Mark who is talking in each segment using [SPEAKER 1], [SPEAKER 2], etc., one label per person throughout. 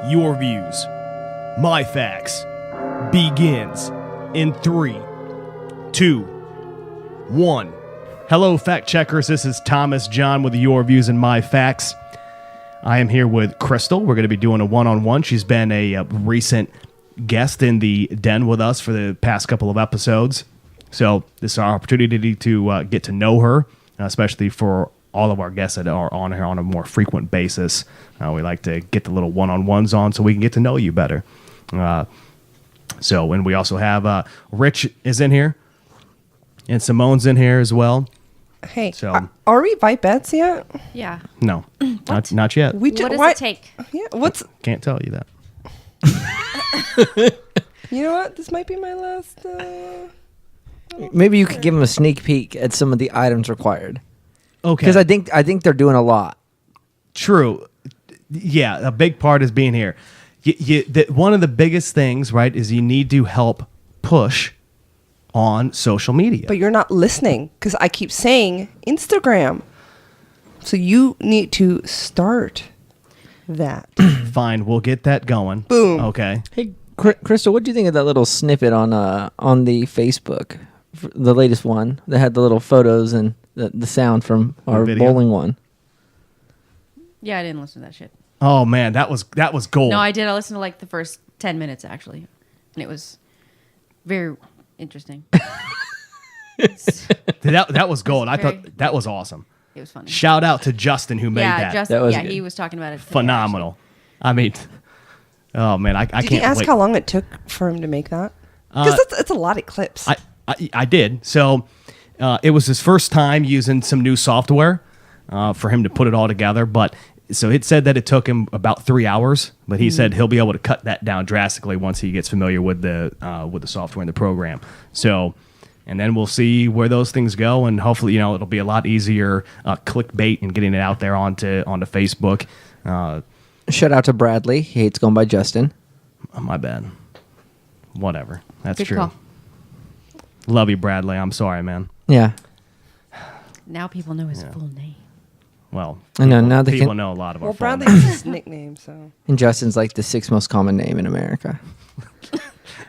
[SPEAKER 1] Your views, my facts, begins in 3, 2, 1. Hello, fact checkers. This is Thomas John with Your Views and My Facts. I am here with Krystle. We're going to be doing a one-on-one. She's been a recent guest in the den with us for the past couple of episodes. So this is our opportunity to get to know her, especially for all of our guests that are on here on a more frequent basis. We like to get the little one-on-ones on so we can get to know you better. And we also have Rich is in here, and Simone's in here as well.
[SPEAKER 2] Hey,
[SPEAKER 1] so,
[SPEAKER 2] are we Vipettes yet?
[SPEAKER 3] Yeah.
[SPEAKER 1] No, not yet.
[SPEAKER 3] What does it take?
[SPEAKER 2] Yeah,
[SPEAKER 1] Can't tell you that.
[SPEAKER 2] You know what? This might be my last.
[SPEAKER 4] Maybe you could give them a sneak peek at some of the items required.
[SPEAKER 1] Okay.
[SPEAKER 4] Because I think they're doing a lot.
[SPEAKER 1] True. Yeah, a big part is being here. One of the biggest things, right, is you need to help push on social media.
[SPEAKER 2] But you're not listening because I keep saying Instagram. So you need to start that.
[SPEAKER 1] Fine, we'll get that going.
[SPEAKER 2] Boom.
[SPEAKER 1] Okay.
[SPEAKER 4] Hey, Krystle, what do you think of that little snippet on the Facebook, the latest one that had the little photos and the sound from our bowling one?
[SPEAKER 3] Yeah, I didn't listen to that shit.
[SPEAKER 1] Oh man, that was gold.
[SPEAKER 3] No, I did. I listened to like the first 10 minutes actually, and it was very interesting.
[SPEAKER 1] that was gold. I thought that was awesome.
[SPEAKER 3] It was funny.
[SPEAKER 1] Shout out to Justin who made that.
[SPEAKER 3] Justin,
[SPEAKER 4] that was
[SPEAKER 3] he was talking about it today,
[SPEAKER 1] phenomenal. I mean, oh man, I can't.
[SPEAKER 2] Did you ask
[SPEAKER 1] wait.
[SPEAKER 2] how long it took for him to make that? Because it's a lot of clips.
[SPEAKER 1] I did. So it was his first time using some new software for him to put it all together. But so it said that it took him about 3 hours, but he said he'll be able to cut that down drastically once he gets familiar with the software and the program. So, and then we'll see where those things go, and hopefully, it'll be a lot easier clickbait and getting it out there onto Facebook.
[SPEAKER 4] Shout out to Bradley. He hates going by Justin.
[SPEAKER 1] Oh, my bad. Whatever. That's
[SPEAKER 3] Good
[SPEAKER 1] true.
[SPEAKER 3] call.
[SPEAKER 1] Love you, Bradley. I'm sorry, man.
[SPEAKER 4] Yeah.
[SPEAKER 3] Now people know his full name.
[SPEAKER 1] Well,
[SPEAKER 4] I know, now they
[SPEAKER 1] people
[SPEAKER 4] can-
[SPEAKER 1] know a lot of our
[SPEAKER 2] well,
[SPEAKER 1] phone
[SPEAKER 2] Bradley
[SPEAKER 1] numbers.
[SPEAKER 2] is his nickname, so.
[SPEAKER 4] And Justin's like the 6th most common name in America.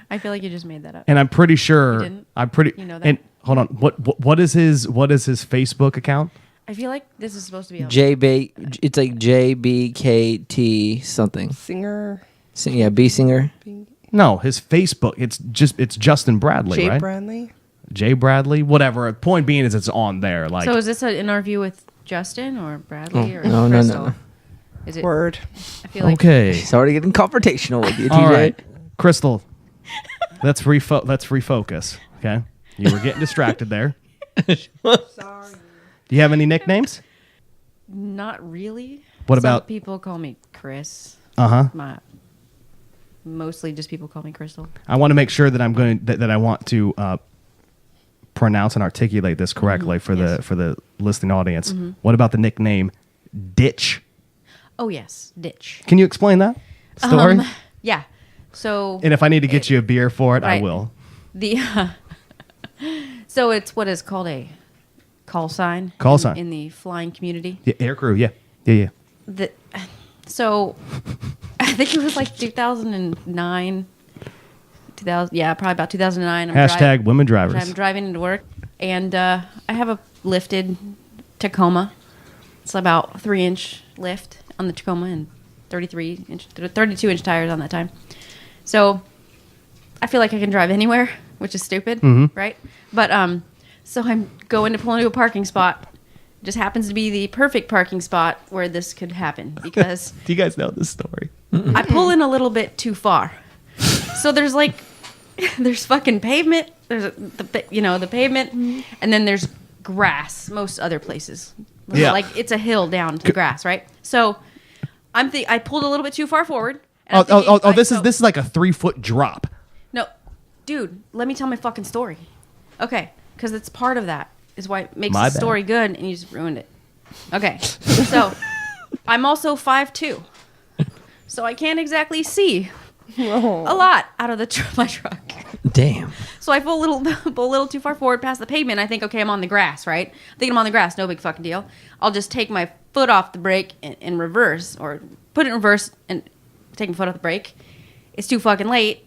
[SPEAKER 3] I feel like you just made that up.
[SPEAKER 1] And I'm pretty sure
[SPEAKER 3] You didn't? You know that?
[SPEAKER 1] And hold on, what is his Facebook account?
[SPEAKER 3] I feel like this is supposed to be.
[SPEAKER 4] It's like JBKT something.
[SPEAKER 2] Singer.
[SPEAKER 4] Yeah, B singer.
[SPEAKER 1] No, his Facebook. It's Justin Bradley,
[SPEAKER 2] Jay
[SPEAKER 1] right?
[SPEAKER 2] Bradley.
[SPEAKER 1] Jay Bradley, whatever. Point being is it's on there. Like,
[SPEAKER 3] So is this an interview with Justin or Bradley or
[SPEAKER 4] No.
[SPEAKER 3] Krystle? Is it?
[SPEAKER 2] Word.
[SPEAKER 3] I feel like
[SPEAKER 1] okay,
[SPEAKER 4] He's already getting confrontational with you, TJ.
[SPEAKER 1] all right, Krystle. Let's refocus. Okay, you were getting distracted there.
[SPEAKER 2] Sorry.
[SPEAKER 1] Do you have any nicknames?
[SPEAKER 3] not really.
[SPEAKER 1] What
[SPEAKER 3] Some
[SPEAKER 1] about-
[SPEAKER 3] people call me Chris. Mostly just people call me Krystle.
[SPEAKER 1] I want to make sure that I'm going that I want to pronounce and articulate this correctly for the listening audience. What about the nickname Ditch?
[SPEAKER 3] Oh yes, Ditch.
[SPEAKER 1] Can you explain that story?
[SPEAKER 3] Yeah. So
[SPEAKER 1] And if I need to get you a beer for it, I
[SPEAKER 3] right.
[SPEAKER 1] will.
[SPEAKER 3] the so it's what is called a call sign.
[SPEAKER 1] Call sign.
[SPEAKER 3] In the flying community.
[SPEAKER 1] Yeah, aircrew. Yeah.
[SPEAKER 3] So I think it was like 2009. 2000. Yeah, probably about 2009.
[SPEAKER 1] Hashtag women drivers.
[SPEAKER 3] I'm driving into work, and I have a lifted Tacoma. It's about 3-inch lift on the Tacoma and 32-inch tires on that time. So I feel like I can drive anywhere, which is stupid, right? But so I'm going to pull into a parking spot. It just happens to be the perfect parking spot where this could happen because
[SPEAKER 1] Do you guys know this story?
[SPEAKER 3] I pull in a little bit too far. So there's fucking pavement. There's the pavement, and then there's grass. Most other places,
[SPEAKER 1] Yeah.
[SPEAKER 3] like it's a hill down to grass, right? So I pulled a little bit too far forward. and I'm thinking,
[SPEAKER 1] This is like a 3-foot drop.
[SPEAKER 3] no, dude. Let me tell my fucking story. Okay, because it's part of that is why it makes
[SPEAKER 1] My
[SPEAKER 3] the
[SPEAKER 1] bad.
[SPEAKER 3] story good, and you just ruined it. Okay, so I'm also 5'2", so I can't exactly see a lot out of my truck.
[SPEAKER 4] Damn.
[SPEAKER 3] So I pull a little too far forward past the pavement. I think, okay, I'm on the grass, right? I think I'm on the grass. No big fucking deal. I'll just take my foot off the brake and reverse, or put it in reverse and taking my foot off the brake. It's too fucking late.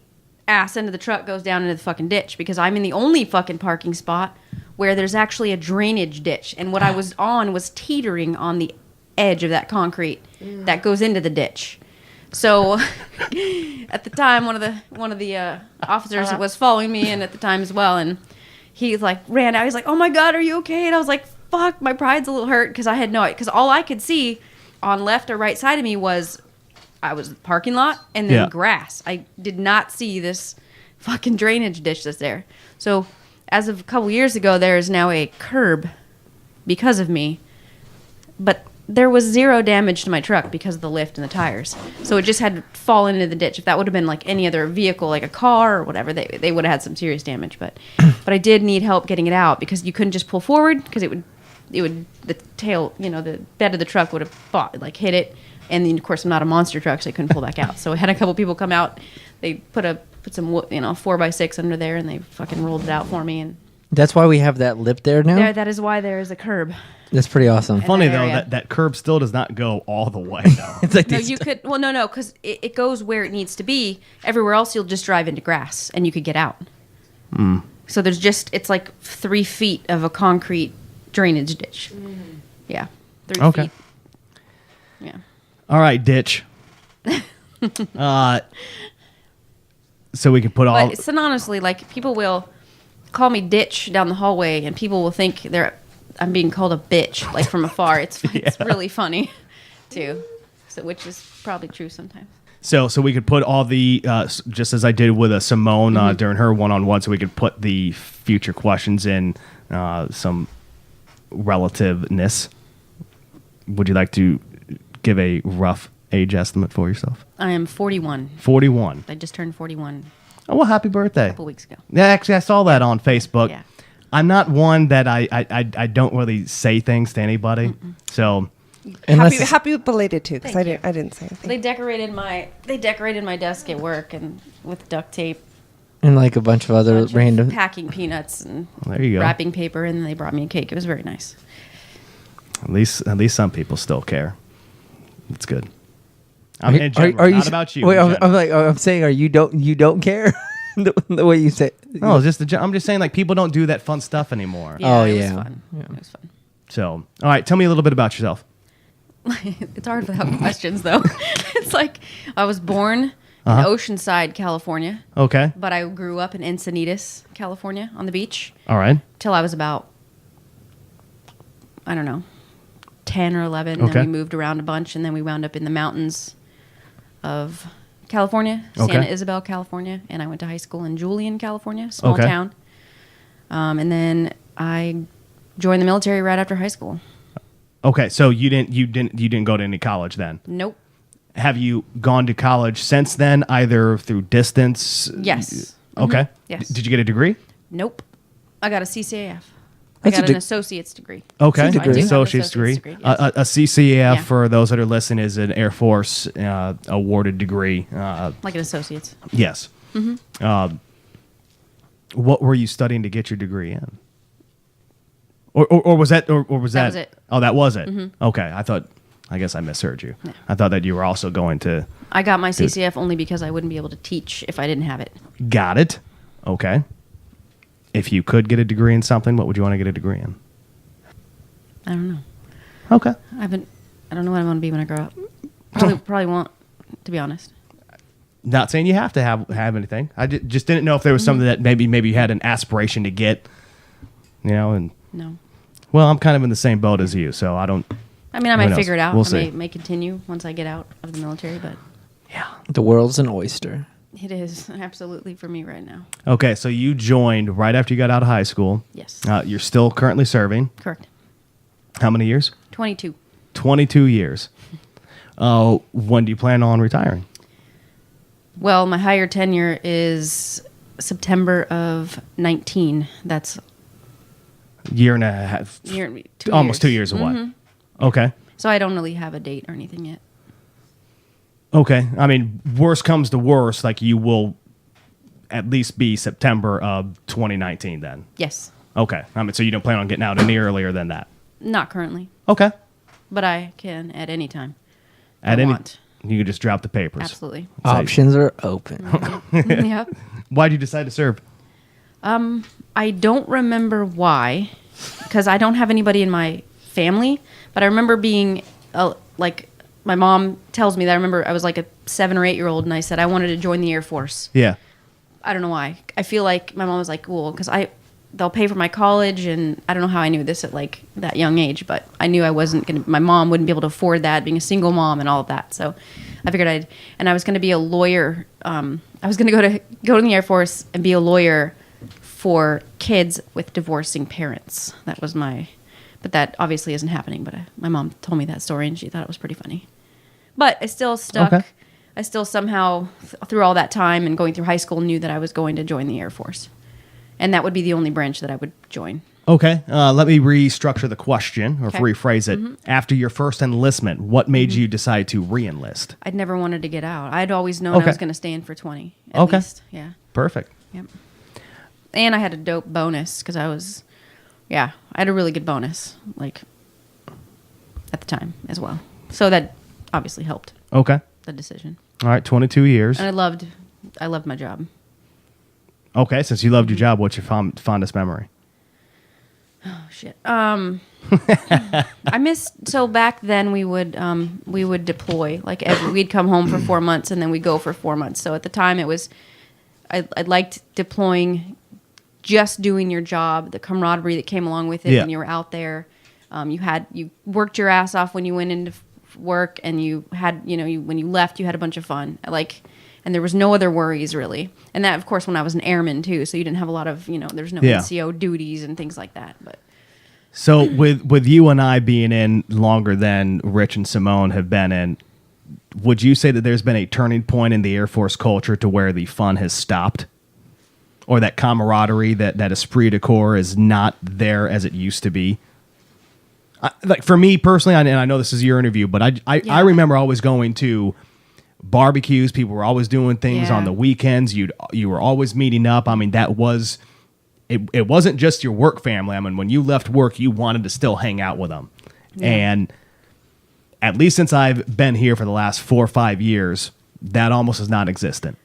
[SPEAKER 3] Ass into the truck, goes down into the fucking ditch because I'm in the only fucking parking spot where there's actually a drainage ditch. And what I was on was teetering on the edge of that concrete that goes into the ditch. So at the time, one of the officers was following me in at the time as well, and he like ran out. He's like, "Oh my God, are you okay?" And I was like, "Fuck, my pride's a little hurt," because I had because all I could see on left or right side of me was the parking lot and then grass. I did not see this fucking drainage ditch that's there. So as of a couple years ago, there is now a curb because of me, but there was zero damage to my truck because of the lift and the tires. So it just had fallen into the ditch. If that would have been like any other vehicle, like a car or whatever, they would have had some serious damage. But I did need help getting it out because you couldn't just pull forward because it would the tail, the bed of the truck would have hit it. And then of course I'm not a monster truck, so I couldn't pull back out. So I had a couple people come out. They put some 4x6 under there and they fucking rolled it out for me. And
[SPEAKER 4] That's why we have that lip there now?
[SPEAKER 3] that is why there is a curb.
[SPEAKER 4] That's pretty awesome.
[SPEAKER 1] Funny
[SPEAKER 3] that
[SPEAKER 1] though
[SPEAKER 3] area.
[SPEAKER 1] that curb still does not go all the way though.
[SPEAKER 4] It's like
[SPEAKER 3] No,
[SPEAKER 4] these-
[SPEAKER 3] you could. Well, no, because it goes where it needs to be. Everywhere else, you'll just drive into grass, and you could get out. So there's it's like 3 feet of a concrete drainage ditch. Yeah, 3
[SPEAKER 1] Okay.
[SPEAKER 3] feet. Yeah.
[SPEAKER 1] All right, ditch. So we can put all.
[SPEAKER 3] But synonymously, like people will call me ditch down the hallway, and people will think I'm being called a bitch, like from afar. It's really funny, too. So which is probably true sometimes.
[SPEAKER 1] So we could put all the just as I did with Simone during her one-on-one. So we could put the future questions in some relativeness. Would you like to give a rough age estimate for yourself?
[SPEAKER 3] I am 41.
[SPEAKER 1] 41.
[SPEAKER 3] I just turned 41
[SPEAKER 1] Oh, well, happy birthday.
[SPEAKER 3] a couple weeks ago.
[SPEAKER 1] Yeah, actually, I saw that on Facebook.
[SPEAKER 3] Yeah.
[SPEAKER 1] I'm not one that I don't really say things to anybody. So
[SPEAKER 2] Happy belated too, because
[SPEAKER 3] Thank you.
[SPEAKER 2] I didn't say anything.
[SPEAKER 3] They decorated my desk at work and with duct tape,
[SPEAKER 4] and like a bunch of other
[SPEAKER 3] bunch of
[SPEAKER 4] random.
[SPEAKER 3] packing peanuts and
[SPEAKER 1] there you go.
[SPEAKER 3] wrapping paper, and then they brought me a cake. It was very nice.
[SPEAKER 1] At least some people still care. It's good.
[SPEAKER 4] Are you-
[SPEAKER 1] In general,
[SPEAKER 4] are you
[SPEAKER 1] not
[SPEAKER 4] s-
[SPEAKER 1] about you.
[SPEAKER 4] Wait,
[SPEAKER 1] in
[SPEAKER 4] I'm
[SPEAKER 1] general.
[SPEAKER 4] like, I'm saying, you don't care the way you say.
[SPEAKER 1] No, it's just I'm just saying like people don't do that fun stuff anymore.
[SPEAKER 4] Oh,
[SPEAKER 3] it
[SPEAKER 4] yeah.
[SPEAKER 3] was fun.
[SPEAKER 4] Yeah.
[SPEAKER 3] It was fun.
[SPEAKER 1] So, all right, tell me a little bit about yourself.
[SPEAKER 3] It's hard without questions, though. It's like I was born in Oceanside, California,
[SPEAKER 1] Okay.
[SPEAKER 3] but I grew up in Encinitas, California, on the beach
[SPEAKER 1] All right.
[SPEAKER 3] till I was about, I don't know, 10 or 11.
[SPEAKER 1] Okay.
[SPEAKER 3] Then we moved around a bunch, and then we wound up in the mountains of California,
[SPEAKER 1] Okay.
[SPEAKER 3] Santa Isabel, California, and I went to high school in Julian, California, small
[SPEAKER 1] Okay.
[SPEAKER 3] town. And then I joined the military right after high school.
[SPEAKER 1] Okay, so you didn't go to any college then.
[SPEAKER 3] Nope.
[SPEAKER 1] Have you gone to college since then, either through distance?
[SPEAKER 3] Yes.
[SPEAKER 1] Okay.
[SPEAKER 3] Yes.
[SPEAKER 1] Did you get a degree?
[SPEAKER 3] Nope. I got a CCAF.
[SPEAKER 4] That's
[SPEAKER 3] I got
[SPEAKER 4] a
[SPEAKER 3] an associate's degree.
[SPEAKER 1] Okay,
[SPEAKER 4] It's a degree.
[SPEAKER 3] I do have an
[SPEAKER 1] associate's degree.
[SPEAKER 3] associate's degree, yes.
[SPEAKER 1] A CCAF,
[SPEAKER 3] Yeah.
[SPEAKER 1] for those that are listening, is an Air Force awarded degree.
[SPEAKER 3] Like an associate's.
[SPEAKER 1] Yes.
[SPEAKER 3] Mm-hmm.
[SPEAKER 1] What were you studying to get your degree in? Or was that or was that?
[SPEAKER 3] was it.
[SPEAKER 1] Oh, that was it.
[SPEAKER 3] Mm-hmm.
[SPEAKER 1] Okay, I guess I misheard you. I thought that you were also going to.
[SPEAKER 3] I got my CCF only because I wouldn't be able to teach if I didn't have it.
[SPEAKER 1] Got it. Okay. If you could get a degree in something, what would you want to get a degree in?
[SPEAKER 3] I don't know.
[SPEAKER 1] Okay.
[SPEAKER 3] I don't know what I want to be when I grow up. Probably won't, to be honest.
[SPEAKER 1] Not saying you have to have anything. I just didn't know if there was something that maybe you had an aspiration to get. And
[SPEAKER 3] No.
[SPEAKER 1] well, I'm kind of in the same boat as you, so I don't.
[SPEAKER 3] I mean, I
[SPEAKER 1] Who
[SPEAKER 3] might
[SPEAKER 1] knows?
[SPEAKER 3] figure it out.
[SPEAKER 1] We'll
[SPEAKER 3] I
[SPEAKER 1] see.
[SPEAKER 3] may continue once I get out of the military, but
[SPEAKER 4] The world's an oyster.
[SPEAKER 3] it is absolutely for me right now.
[SPEAKER 1] Okay, so you joined right after you got out of high school.
[SPEAKER 3] Yes.
[SPEAKER 1] You're still currently serving.
[SPEAKER 3] Correct.
[SPEAKER 1] How many years?
[SPEAKER 3] 22.
[SPEAKER 1] 22 years. When do you plan on retiring?
[SPEAKER 3] Well, my higher tenure is September of 19. That's
[SPEAKER 1] Year and a half. Almost 2 years away.
[SPEAKER 3] Mm-hmm.
[SPEAKER 1] Okay.
[SPEAKER 3] So I don't really have a date or anything yet.
[SPEAKER 1] Okay. I mean, worst comes to worst, like you will at least be September of 2019 then.
[SPEAKER 3] Yes.
[SPEAKER 1] Okay. I mean, so you don't plan on getting out any earlier than that.
[SPEAKER 3] Not currently,
[SPEAKER 1] Okay.
[SPEAKER 3] but I can at any time.
[SPEAKER 1] At
[SPEAKER 3] I
[SPEAKER 1] any
[SPEAKER 3] want.
[SPEAKER 1] You could just drop the papers.
[SPEAKER 3] Absolutely.
[SPEAKER 4] Options are open.
[SPEAKER 3] Yep.
[SPEAKER 1] Why'd you decide to serve?
[SPEAKER 3] I don't remember why, because I don't have anybody in my family, but I remember being like, my mom tells me that I remember I was like a 7 or 8 year old and I said I wanted to join the Air Force.
[SPEAKER 1] Yeah.
[SPEAKER 3] I don't know why. I feel like my mom was like, cool, because they'll pay for my college, and I don't know how I knew this at like that young age, but I knew I wasn't going to, my mom wouldn't be able to afford that, being a single mom and all of that. So I figured I was going to be a lawyer. I was going to go to the Air Force and be a lawyer for kids with divorcing parents. That was but that obviously isn't happening, but my mom told me that story and she thought it was pretty funny. But I still stuck. Okay. I still somehow, through all that time and going through high school, knew that I was going to join the Air Force. And that would be the only branch that I would join.
[SPEAKER 1] Okay. Let me restructure the question or rephrase it. Mm-hmm. After your first enlistment, what made you decide to re-enlist?
[SPEAKER 3] I'd never wanted to get out. I'd always known I was going to stay in for 20 at least. Yeah.
[SPEAKER 1] Perfect.
[SPEAKER 3] Yep. And I had a dope bonus because I had a really good bonus, like, at the time as well. So that obviously helped.
[SPEAKER 1] Okay.
[SPEAKER 3] The decision.
[SPEAKER 1] All right, 22 years.
[SPEAKER 3] And I loved my job.
[SPEAKER 1] Okay, since you loved your job, what's your fondest memory?
[SPEAKER 3] Oh shit. I missed. So back then we would deploy like we'd come home for 4 months and then we'd go for 4 months. So at the time it was, I liked deploying, just doing your job, the camaraderie that came along with it when you were out there. You worked your ass off when you went into work, and you had, when you left, you had a bunch of fun. And there was no other worries really. And that, of course, when I was an airman too, so you didn't have a lot of, there's no NCO duties and things like that. But
[SPEAKER 1] so with you and I being in longer than Rich and Simone have been in, would you say that there's been a turning point in the Air Force culture to where the fun has stopped? Or that camaraderie, that esprit de corps is not there as it used to be? Like for me personally, and I know this is your interview, but I remember always going to barbecues. People were always doing things on the weekends. You were always meeting up. I mean, that was it wasn't just your work family. I mean, when you left work, you wanted to still hang out with them. Yeah. And at least since I've been here for the last 4 or 5 years, that almost is non-existent.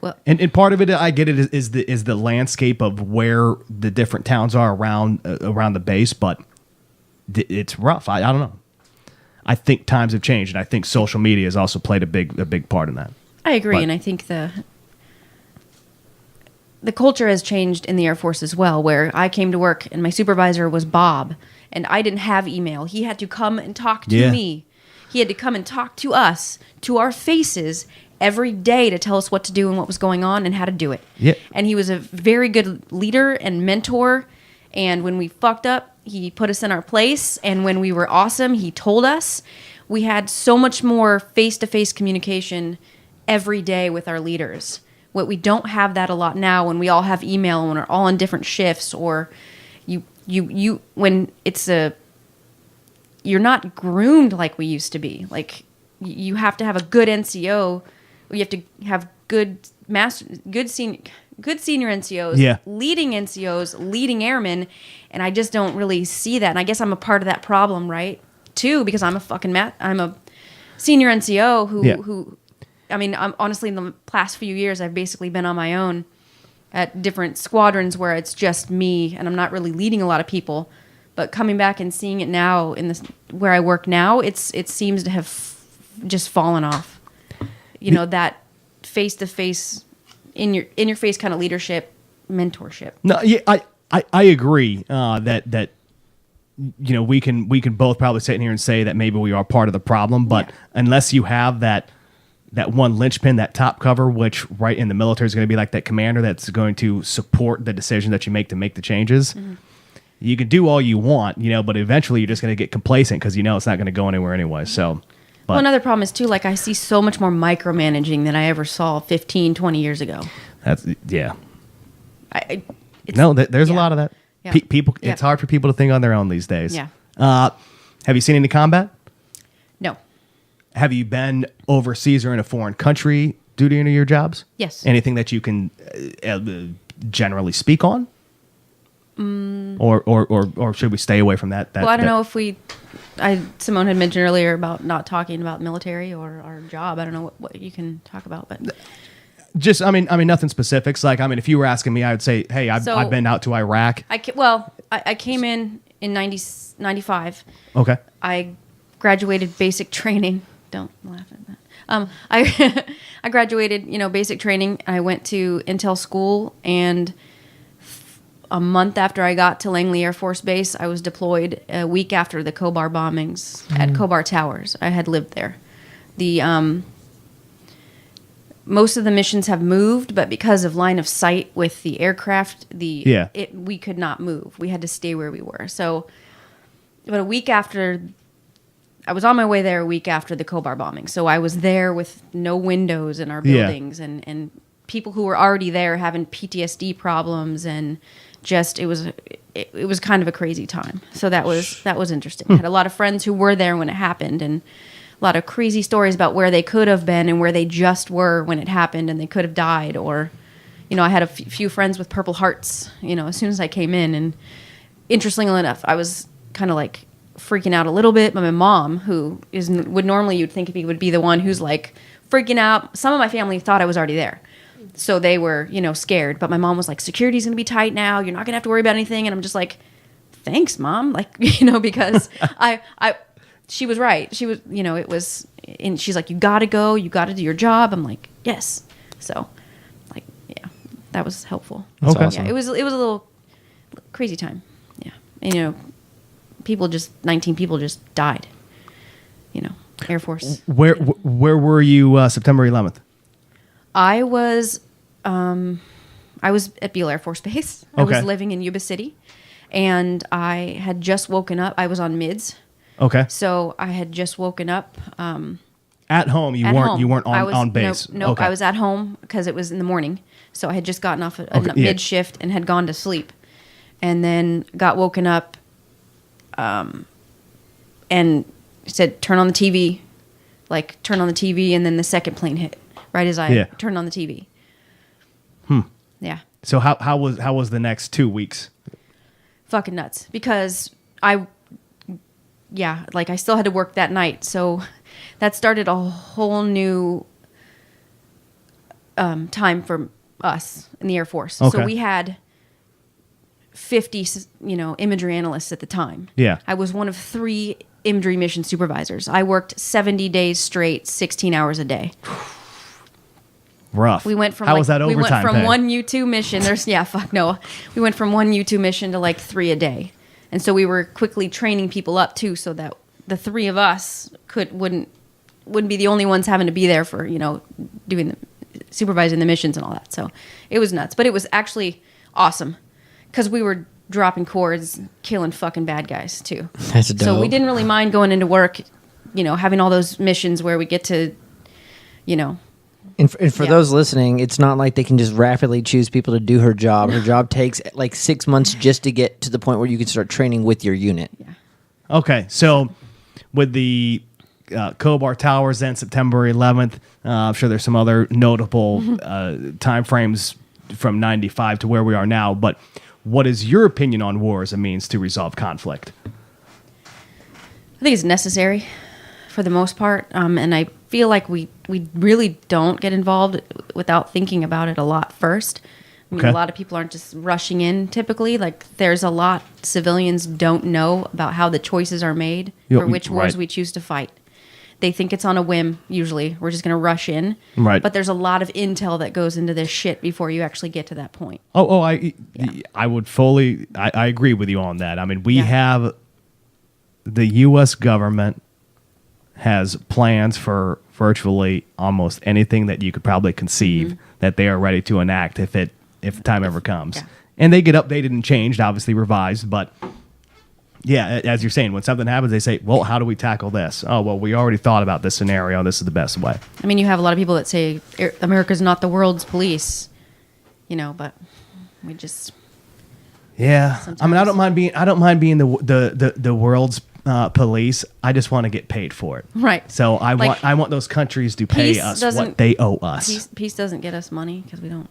[SPEAKER 1] Well, and part of it, I get it, is the landscape of where the different towns are around the base, but it's rough. I don't know. I think times have changed, and I think social media has also played a big part in that.
[SPEAKER 3] I agree, and I think the culture has changed in the Air Force as well, where I came to work and my supervisor was Bob, and I didn't have email. He had to come and talk to me. He had to come and talk to us, to our faces, every day to tell us what to do and what was going on and how to do it. Yeah. And he was a very good leader and mentor, and when we fucked up, he put us in our place, and when we were awesome, he told us. We had so much more face-to-face communication every day with our leaders. What we don't have that a lot now when we all have email and we're all on different shifts, or you when it's you're not groomed like we used to be. Like you have to have a good NCO. You have to have good senior NCOs, leading NCOs, leading airmen, and I just don't really see that. And I guess I'm a part of that problem, right? Too, because I'm a senior NCO who I mean, honestly, in the past few years, I've basically been on my own at different squadrons where it's just me, and I'm not really leading a lot of people. But coming back and seeing it now in this where I work now, it seems to have just fallen off. That face to face, in your face kind of leadership, mentorship. No,
[SPEAKER 1] yeah, I agree that we can both probably sit in here and say that maybe we are part of the problem, but unless you have that one linchpin, that top cover, which right in the military is going to be like that commander that's going to support the decision that you make to make the changes. Mm-hmm. You can do all you want, but eventually you're just going to get complacent because it's not going to go anywhere anyway. So,
[SPEAKER 3] well, another problem is too, like I see so much more micromanaging than I ever saw 15, 20 years ago.
[SPEAKER 1] There's a lot of that. Yeah. People, it's hard for people to think on their own these days. Yeah. Have you seen any combat?
[SPEAKER 3] No.
[SPEAKER 1] Have you been overseas or in a foreign country due to any of your jobs?
[SPEAKER 3] Yes.
[SPEAKER 1] Anything that you can generally speak on? Or should we stay away from that?
[SPEAKER 3] Well, I don't know if we Simone had mentioned earlier about not talking about military or our job. I don't know what you can talk about, but
[SPEAKER 1] just I mean nothing specifics. Like if you were asking me, I would say, hey, I've been out to Iraq.
[SPEAKER 3] I came in 95.
[SPEAKER 1] Okay.
[SPEAKER 3] I graduated basic training. Don't laugh at that. I graduated, basic training. I went to Intel school, and a month after I got to Langley Air Force Base, I was deployed a week after the Khobar bombings at Khobar Towers. I had lived there. The most of the missions have moved, but because of line of sight with the aircraft, we could not move. We had to stay where we were. So, but a week after, I was on my way there a week after the Khobar bombing. So I was there with no windows in our buildings and people who were already there having PTSD problems, and just it was kind of a crazy time. So that was interesting. I had a lot of friends who were there when it happened, and a lot of crazy stories about where they could have been and where they just were when it happened, and they could have died. Or, I had a few friends with Purple Hearts, as soon as I came in. And interestingly enough, I was kind of like freaking out a little bit. But my mom, who would normally, you'd think would be the one who's like freaking out. Some of my family thought I was already there. So they were, scared. But my mom was like, security's going to be tight now. You're not going to have to worry about anything. And I'm just like, thanks, Mom. Like, because she was right. She was, it was, and she's like, you got to go. You got to do your job. I'm like, yes. So, like, yeah, that was helpful.
[SPEAKER 1] That's okay.
[SPEAKER 3] Awesome. Yeah, it was a little crazy time. Yeah. And, 19 people just died, Air Force.
[SPEAKER 1] Where were you September 11th?
[SPEAKER 3] I was at Beale Air Force Base. I was living in Yuba City, and I had just woken up. I was on mids.
[SPEAKER 1] Okay.
[SPEAKER 3] So I had just woken up.
[SPEAKER 1] At home, you weren't on base.
[SPEAKER 3] No,
[SPEAKER 1] okay.
[SPEAKER 3] I was at home because it was in the morning. So I had just gotten off a mid shift and had gone to sleep, and then got woken up, and said, "Turn on the TV," and then the second plane hit right as I turned on the TV. Yeah.
[SPEAKER 1] So how was the next 2 weeks?
[SPEAKER 3] Fucking nuts, because I still had to work that night. So that started a whole new time for us in the Air Force.
[SPEAKER 1] Okay.
[SPEAKER 3] So we had 50, imagery analysts at the time.
[SPEAKER 1] Yeah.
[SPEAKER 3] I was one of 3 imagery mission supervisors. I worked 70 days straight, 16 hours a day.
[SPEAKER 1] Rough.
[SPEAKER 3] We went from
[SPEAKER 1] how was that overtime?
[SPEAKER 3] We went from
[SPEAKER 1] pay?
[SPEAKER 3] one U2 mission. We went from one U2 mission to like 3 a day. And so we were quickly training people up too, so that the 3 of us wouldn't be the only ones having to be there for supervising the missions and all that. So it was nuts, but it was actually awesome because we were dropping cords, killing fucking bad guys too.
[SPEAKER 4] That's dope.
[SPEAKER 3] So we didn't really mind going into work, having all those missions where we get to,
[SPEAKER 4] And for those listening, it's not like they can just rapidly choose people to do her job. Her job takes like 6 months just to get to the point where you can start training with your unit.
[SPEAKER 3] Yeah.
[SPEAKER 1] Okay, so with the Khobar Towers, then September 11th, I'm sure there's some other notable time frames from 95 to where we are now, but what is your opinion on war as a means to resolve conflict?
[SPEAKER 3] I think it's necessary for the most part, and I feel like we really don't get involved without thinking about it a lot first. I mean, a lot of people aren't just rushing in typically. Like, there's a lot civilians don't know about how the choices are made for which wars we choose to fight. They think it's on a whim, usually. We're just going to rush in.
[SPEAKER 1] Right.
[SPEAKER 3] But there's a lot of intel that goes into this shit before you actually get to that point.
[SPEAKER 1] I would fully, I agree with you on that. I mean, we have, the U.S. government has plans for virtually almost anything that you could probably conceive that they are ready to enact if the time ever comes. Yeah. And they get updated and changed, obviously revised, but yeah, as you're saying, when something happens, they say, well, how do we tackle this? Oh, well, we already thought about this scenario. This is the best way.
[SPEAKER 3] I mean, you have a lot of people that say America's not the world's police, but we just...
[SPEAKER 1] Yeah. Sometimes. I mean, I don't mind being the world's police. I just want to get paid for it.
[SPEAKER 3] Right.
[SPEAKER 1] So I want those countries to pay us what they owe us.
[SPEAKER 3] Peace doesn't get us money because we don't.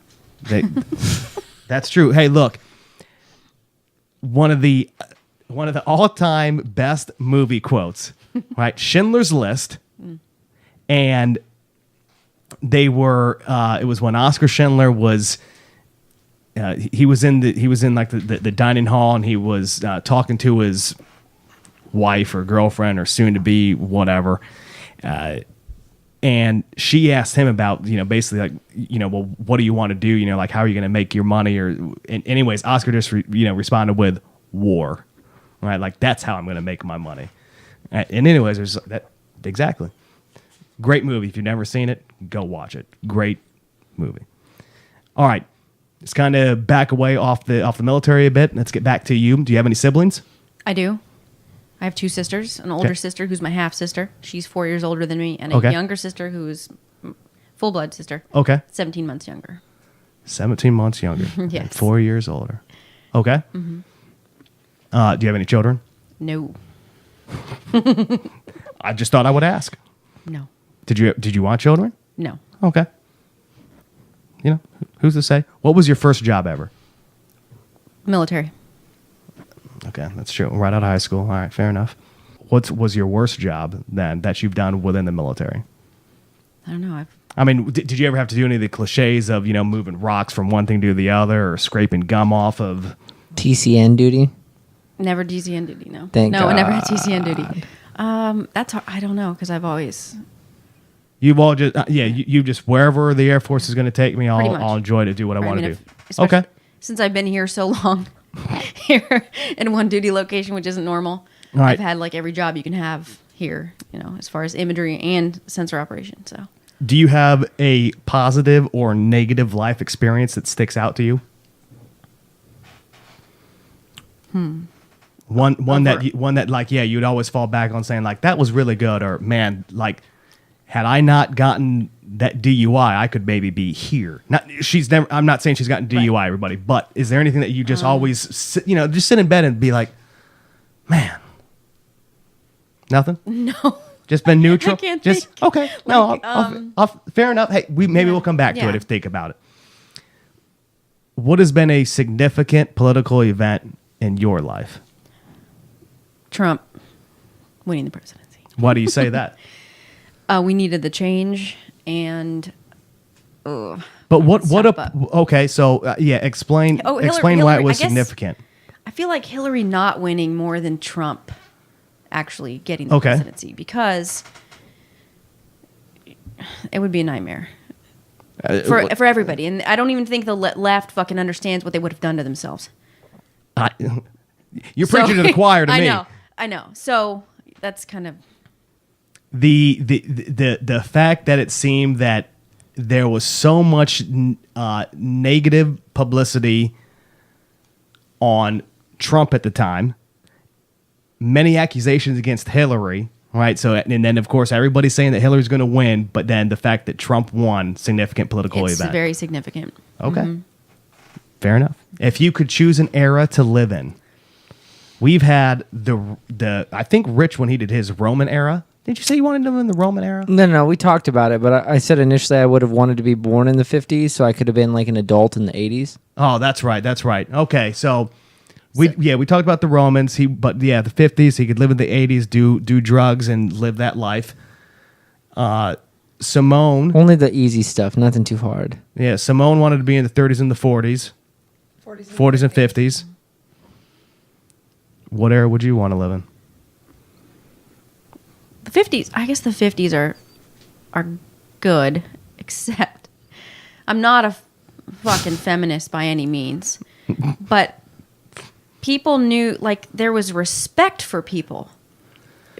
[SPEAKER 1] That's true. Hey, look, one of the one of the all-time best movie quotes, right? Schindler's List, and they were. It was when Oscar Schindler was. He was in like the dining hall, and he was talking to his wife or girlfriend or soon to be whatever, and she asked him about basically like well, what do you want to do, like how are you going to make your money, or and anyways Oscar just responded with war, right? Like that's how I'm going to make my money. And anyways, there's that exactly. Great movie. If you've never seen it, go watch it. Great movie. All right. Let's kind of back away off the military a bit. Let's get back to you. Do you have any siblings?
[SPEAKER 3] I do. I have two sisters. An older sister who's my half sister. She's 4 years older than me, and a younger sister who's full blood sister.
[SPEAKER 1] Okay.
[SPEAKER 3] 17 months younger.
[SPEAKER 1] 17 months younger.
[SPEAKER 3] Yes.
[SPEAKER 1] And 4 years older. Okay. Mm-hmm. Do you have any children?
[SPEAKER 3] No.
[SPEAKER 1] I just thought I would ask.
[SPEAKER 3] No.
[SPEAKER 1] Did you want children?
[SPEAKER 3] No.
[SPEAKER 1] Okay. Who's to say? What was your first job ever?
[SPEAKER 3] Military.
[SPEAKER 1] Okay, that's true. Right out of high school. All right, fair enough. What was your worst job then that you've done within the military?
[SPEAKER 3] I don't know.
[SPEAKER 1] I mean, did you ever have to do any of the cliches of moving rocks from one thing to the other, or scraping gum off of
[SPEAKER 4] TCN duty?
[SPEAKER 3] Never TCN duty. No.
[SPEAKER 4] Thank
[SPEAKER 3] no, I never had
[SPEAKER 4] God.
[SPEAKER 3] TCN duty. That's hard. I don't know because I've always.
[SPEAKER 1] You've all just you just wherever the Air Force is going to take me, I'll enjoy to do what I want to do. Okay.
[SPEAKER 3] Since I've been here so long, here in one duty location, which isn't normal,
[SPEAKER 1] Right.
[SPEAKER 3] I've had like every job you can have here. As far as imagery and sensor operation. So.
[SPEAKER 1] Do you have a positive or negative life experience that sticks out to you? One that like you'd always fall back on saying like that was really good, or man, like had I not gotten that DUI, I could maybe be here. I'm not saying she's gotten DUI,
[SPEAKER 3] Right.
[SPEAKER 1] everybody, but is there anything that you just always just sit in bed and be like, man, nothing?
[SPEAKER 3] No.
[SPEAKER 1] Just been neutral.
[SPEAKER 3] I can't
[SPEAKER 1] just
[SPEAKER 3] think.
[SPEAKER 1] okay. No, fair enough. Hey, we'll come back to it if you think about it. What has been a significant political event in your life?
[SPEAKER 3] Trump winning the presidency.
[SPEAKER 1] Why do you say that?
[SPEAKER 3] We needed the change, and
[SPEAKER 1] But okay, so explain
[SPEAKER 3] Hillary,
[SPEAKER 1] why it was
[SPEAKER 3] I guess
[SPEAKER 1] significant.
[SPEAKER 3] I feel like Hillary not winning more than Trump actually getting the
[SPEAKER 1] Okay.
[SPEAKER 3] presidency, because it would be a nightmare for everybody, and I don't even think the left fucking understands what they would have done to themselves.
[SPEAKER 1] You're preaching to the choir to me.
[SPEAKER 3] I know. So that's kind of
[SPEAKER 1] the fact that it seemed that there was so much negative publicity on Trump at the time, many accusations against Hillary, right? So, and then of course everybody's saying that Hillary's going to win, but then the fact that Trump won, significant political
[SPEAKER 3] it's
[SPEAKER 1] event.
[SPEAKER 3] very significant.
[SPEAKER 1] Okay,
[SPEAKER 3] Mm-hmm.
[SPEAKER 1] fair enough. If you could choose an era to live in, we've had the I think Rich, when he did his Roman era. Did you say you wanted to live in the Roman era?
[SPEAKER 4] No, we talked about it, but I said initially I would have wanted to be born in the 50s, so I could have been like an adult in the 80s.
[SPEAKER 1] Oh, that's right. Okay, so we talked about the Romans. The 50s. He could live in the 80s, do drugs and live that life. Simone.
[SPEAKER 4] Only the easy stuff, nothing too hard.
[SPEAKER 1] Yeah, Simone wanted to be in the 30s and the 40s. 40s and 50s. What era would you want to live in?
[SPEAKER 3] The 50s, I guess the 50s are good, except I'm not a fucking feminist by any means, but people knew, like, there was respect for people.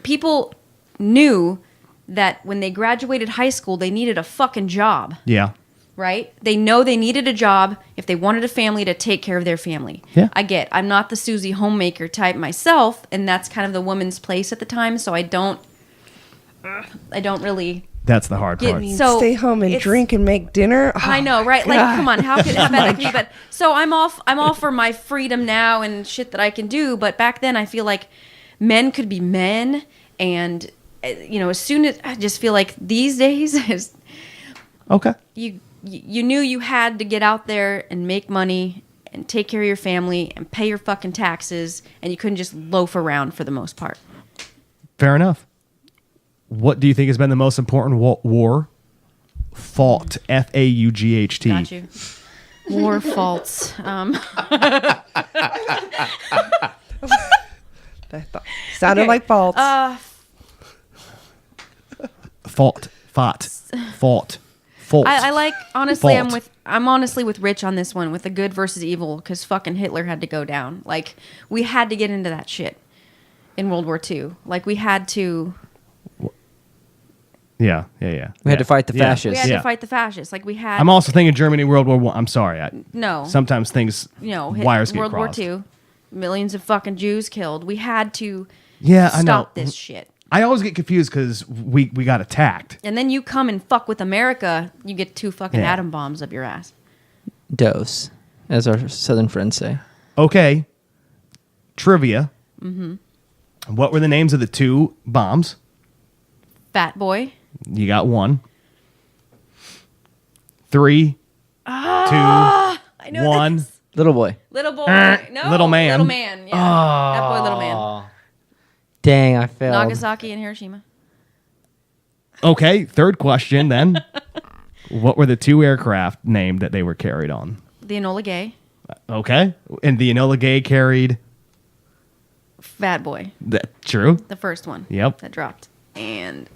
[SPEAKER 3] People knew that when they graduated high school, they needed a fucking job.
[SPEAKER 1] Yeah.
[SPEAKER 3] Right? They know they needed a job if they wanted a family to take care of their family.
[SPEAKER 1] Yeah.
[SPEAKER 3] I'm not the Susie homemaker type myself, and that's kind of the woman's place at the time, so I don't really.
[SPEAKER 1] That's the hard part.
[SPEAKER 3] So
[SPEAKER 2] stay home and drink and make dinner. Oh,
[SPEAKER 3] I know, right? Like, come on, how bad that can be? But so I'm all for my freedom now and shit that I can do. But back then, I feel like men could be men, and as soon as I just feel like these days is
[SPEAKER 1] Okay.
[SPEAKER 3] you knew you had to get out there and make money and take care of your family and pay your fucking taxes, and you couldn't just loaf around for the most part.
[SPEAKER 1] Fair enough. What do you think has been the most important war fought? F-A-U-G-H-T.
[SPEAKER 3] Got you. War faults.
[SPEAKER 2] Sounded like faults.
[SPEAKER 1] Fault. Fault.
[SPEAKER 3] I like, honestly,
[SPEAKER 1] Fault.
[SPEAKER 3] I'm honestly with Rich on this one, with the good versus evil, because fucking Hitler had to go down. Like, we had to get into that shit in World War II. Like, we had to.
[SPEAKER 1] Yeah.
[SPEAKER 4] We had to fight the fascists.
[SPEAKER 3] We had
[SPEAKER 1] Yeah.
[SPEAKER 3] to fight the fascists. Like, we had.
[SPEAKER 1] I'm also thinking Germany, World War I. I'm sorry.
[SPEAKER 3] No.
[SPEAKER 1] Sometimes things, wires get
[SPEAKER 3] World
[SPEAKER 1] crossed.
[SPEAKER 3] War II, millions of fucking Jews killed. We had to
[SPEAKER 1] Yeah, I know.
[SPEAKER 3] stop this shit.
[SPEAKER 1] I always get confused because we got attacked.
[SPEAKER 3] And then you come and fuck with America, you get 2 fucking
[SPEAKER 1] Yeah.
[SPEAKER 3] atom bombs up your ass.
[SPEAKER 4] Dose, as our southern friends say.
[SPEAKER 1] Okay. Trivia. Mm-hmm. What were the names of the 2 bombs?
[SPEAKER 3] Fat Boy.
[SPEAKER 1] You got 1. 3, 2,
[SPEAKER 3] I know
[SPEAKER 1] 1.
[SPEAKER 3] this.
[SPEAKER 4] Little boy.
[SPEAKER 3] Little boy. No.
[SPEAKER 1] Little man.
[SPEAKER 3] Little man. Yeah. Fat Boy, Little Man.
[SPEAKER 4] Dang, I failed.
[SPEAKER 3] Nagasaki and Hiroshima.
[SPEAKER 1] Okay, third question then. What were the 2 aircraft named that they were carried on?
[SPEAKER 3] The Enola Gay.
[SPEAKER 1] Okay. And the Enola Gay carried...
[SPEAKER 3] Fat Boy.
[SPEAKER 1] True.
[SPEAKER 3] The first one.
[SPEAKER 1] Yep.
[SPEAKER 3] That dropped. And...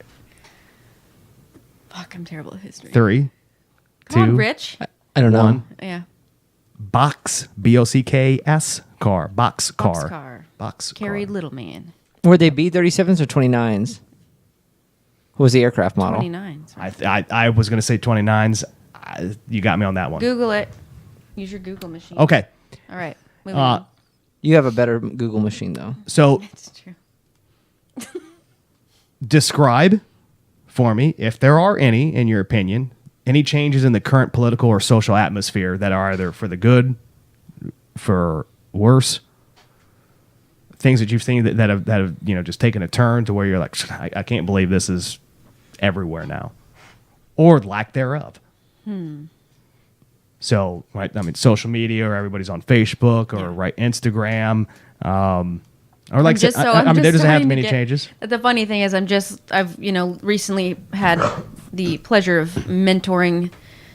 [SPEAKER 3] Fuck, I'm terrible at history.
[SPEAKER 1] 3,
[SPEAKER 3] Come
[SPEAKER 1] 2,
[SPEAKER 3] on, Rich.
[SPEAKER 4] I don't know.
[SPEAKER 1] 1.
[SPEAKER 3] Yeah.
[SPEAKER 1] Box. B-O-C-K-S. Car. Box car.
[SPEAKER 3] Boxcar.
[SPEAKER 1] Box
[SPEAKER 3] Carried
[SPEAKER 1] car.
[SPEAKER 3] Little Man.
[SPEAKER 4] Were they B-37s or 29s? What was the aircraft model?
[SPEAKER 3] 29.
[SPEAKER 1] I was going to say 29s. You got me on that one.
[SPEAKER 3] Google it. Use your Google machine.
[SPEAKER 1] Okay.
[SPEAKER 3] All right. Moving on.
[SPEAKER 4] You have a better Google machine, though.
[SPEAKER 1] So
[SPEAKER 3] It's true.
[SPEAKER 1] describe for me, if there are any, in your opinion, any changes in the current political or social atmosphere that are either for the good, for worse, things that you've seen that have just taken a turn to where you're like, I can't believe this is everywhere now, or lack thereof. So, right, I mean, social media, or everybody's on Facebook, or Instagram, or like, there doesn't have many changes.
[SPEAKER 3] The funny thing is, I've recently had the pleasure of mentoring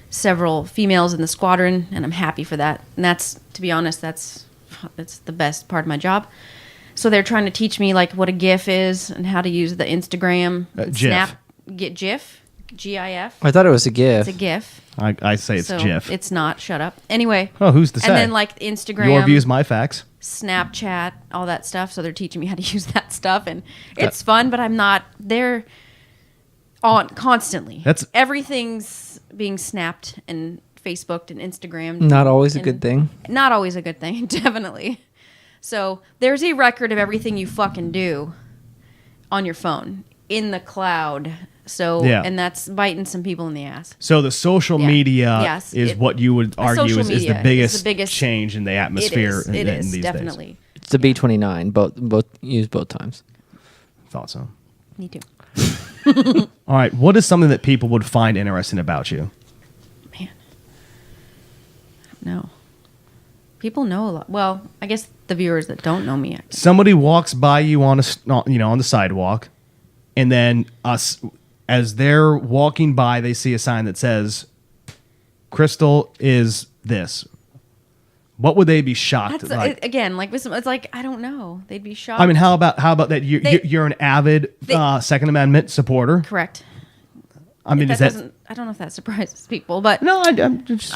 [SPEAKER 3] several females in the squadron, and I'm happy for that. And that's, to be honest, that's the best part of my job. So they're trying to teach me like what a GIF is and how to use the Instagram,
[SPEAKER 1] GIF.
[SPEAKER 3] GIF, GIF.
[SPEAKER 4] I thought it was a GIF.
[SPEAKER 3] It's a GIF.
[SPEAKER 1] I say it's
[SPEAKER 3] So
[SPEAKER 1] GIF.
[SPEAKER 3] It's not. Shut up. Anyway.
[SPEAKER 1] Oh, who's to say?
[SPEAKER 3] And then like Instagram,
[SPEAKER 1] Your views, my facts.
[SPEAKER 3] Snapchat, all that stuff. So they're teaching me how to use that stuff, and it's fun. But I'm not there on constantly. Everything's being snapped and Facebooked and Instagrammed.
[SPEAKER 4] Not always a good thing.
[SPEAKER 3] Not always a good thing, definitely. So there's a record of everything you fucking do on your phone in the cloud. So and that's biting some people in the ass.
[SPEAKER 1] So the social media is what you would argue is the biggest change in the atmosphere
[SPEAKER 3] It is
[SPEAKER 1] these
[SPEAKER 3] definitely.
[SPEAKER 1] days.
[SPEAKER 4] It's the B-29. Both used both times.
[SPEAKER 1] Thought so.
[SPEAKER 3] Me too.
[SPEAKER 1] All right. What is something that people would find interesting about you?
[SPEAKER 3] Man, I don't know. People know a lot. Well, I guess the viewers that don't know me.
[SPEAKER 1] Somebody walks by you on on the sidewalk, and then as they're walking by, they see a sign that says, "Krystle is this." What would they be shocked?
[SPEAKER 3] Again, like it's like I don't know. They'd be shocked.
[SPEAKER 1] I mean, how about that? You're an avid Second Amendment supporter.
[SPEAKER 3] Correct.
[SPEAKER 1] I mean,
[SPEAKER 3] I don't know if that surprises people, but
[SPEAKER 1] no, I'm just.